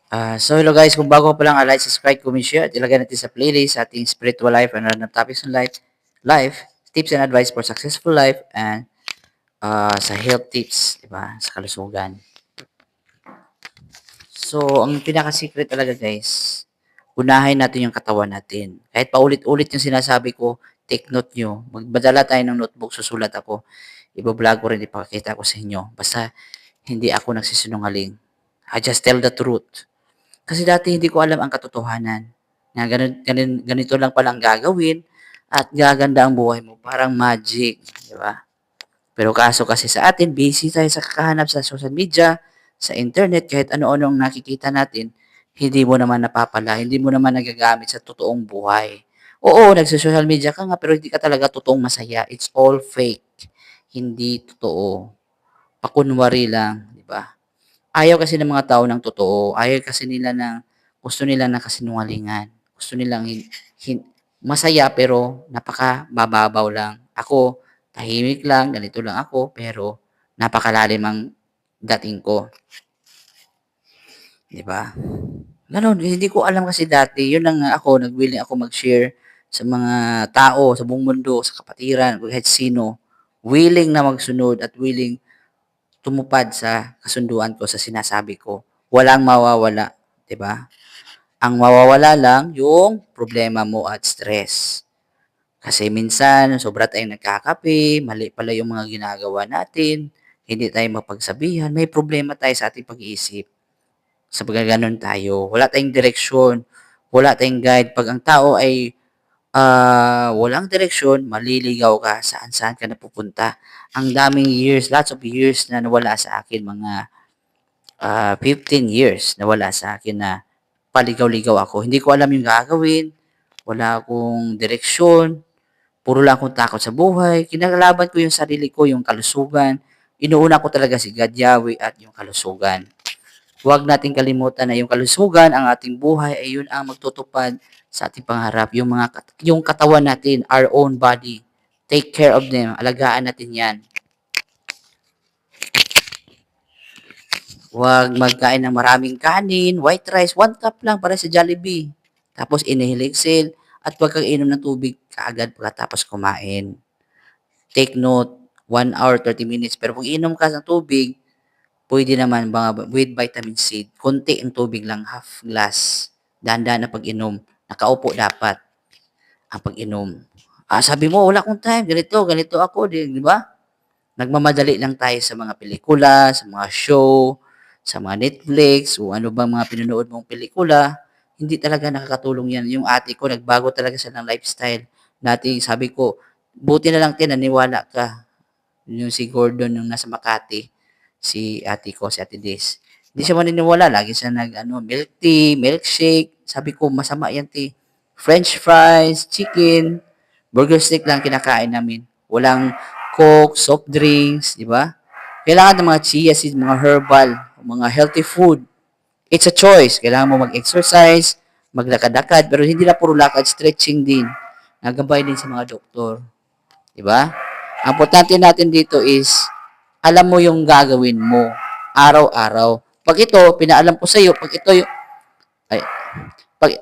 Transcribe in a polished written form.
So hello guys, kung bago pa lang, like, subscribe, comment, share at ilagay natin sa playlist sa ating spiritual life and random topics in life, tips and advice for successful life and sa health tips, di ba? Sa kalusugan. So, ang pinaka-secret talaga guys, unahin natin yung katawan natin. Kahit paulit-ulit yung sinasabi ko, take note nyo. Magbadala tayo ng notebook, susulat ako. Ibablog ko rin, ipakita ko sa inyo. Basta, hindi ako nagsisinungaling. I just tell the truth. Kasi dati hindi ko alam ang katotohanan. Na ganito lang palang gagawin at gaganda ang buhay mo. Parang magic, di ba? Pero kaso kasi sa atin, busy tayo sa kakahanap sa social media, sa internet, kahit ano-anong nakikita natin, hindi mo naman napapala, hindi mo naman nagagamit sa totoong buhay. Oo, nagsa-social media ka nga, pero hindi ka talaga totoong masaya. It's all fake. Hindi totoo. Pakunwari lang, di ba? Ayaw kasi ng mga tao ng totoo. Ayaw kasi nila ng, gusto nila ng kasinungalingan. Gusto nilang masaya pero napaka-bababaw lang. Ako, tahimik lang, ganito lang ako, pero napakalalim ang dating ko. Di ba? Ganun, hindi ko alam kasi dati. Yun lang ako, nag-willing ako mag-share sa mga tao, sa buong mundo, sa kapatiran, kahit sino. Willing na magsunod at willing tumupad sa kasunduan ko, sa sinasabi ko. Walang mawawala, 'di ba? Ang mawawala lang yung problema mo at stress. Kasi minsan sobra tayong nagkakape, mali pala yung mga ginagawa natin, hindi tayo mapagsabihan, may problema tayo sa ating pag-iisip. Sa pagkaganon tayo, wala tayong direksyon, wala tayong guide. Pag ang tao ay walang direksyon, maliligaw ka, saan-saan ka napupunta. Ang daming years, lots of years na nawala sa akin, mga 15 years nawala sa akin na paligaw-ligaw ako. Hindi ko alam yung gagawin, wala akong direksyon, puro lang akong takot sa buhay. Kinalaban ko yung sarili ko, yung kalusugan. Inuuna ko talaga si God Yahweh at yung kalusugan. Huwag nating kalimutan na yung kalusugan, ang ating buhay ay yun ang magtutupad sa ating pangarap. Yung katawan natin, our own body. Take care of them. Alagaan natin 'yan. Huwag magkain ng maraming kanin, white rice, 1 cup lang para sa Jollibee. Tapos inhale exhale at huwag kang inom ng tubig kaagad pagkatapos kumain. Take note, 1 hour, 30 minutes. Pero kung inom ka ng tubig, pwede naman mga with vitamin C. Konti ang tubig lang, half glass. Dahan-dahan na pag-inom. Nakaupo dapat ang pag-inom. Sabi mo, wala akong time. Ganito ako. Di ba? Nagmamadali lang tayo sa mga pelikula, sa mga show, sa mga Netflix, o ano bang mga pinanood mong pelikula. Hindi talaga nakakatulong yan. Yung ate ko, nagbago talaga siya ng lifestyle. Dati, sabi ko, buti na lang naniwala ka. Yung si Gordon, yung nasa Makati, si ate ko, si Ate Des. Hindi siya maniniwala. Lagi siya milk tea, milkshake. Sabi ko, masama yan, tea. French fries, chicken, burger steak lang kinakain namin. Walang Coke, soft drinks, di ba? Kailangan ng mga chia seeds, mga herbal, mga healthy food. It's a choice. Kailangan mo mag-exercise, maglakad-lakad, pero hindi na puro lakad, stretching din. Nagabay din sa mga doktor. Di ba? Ang importante natin dito is, alam mo yung gagawin mo araw-araw. Pag ito, pinaalam ko sa iyo, pag ito yung, ay, pag,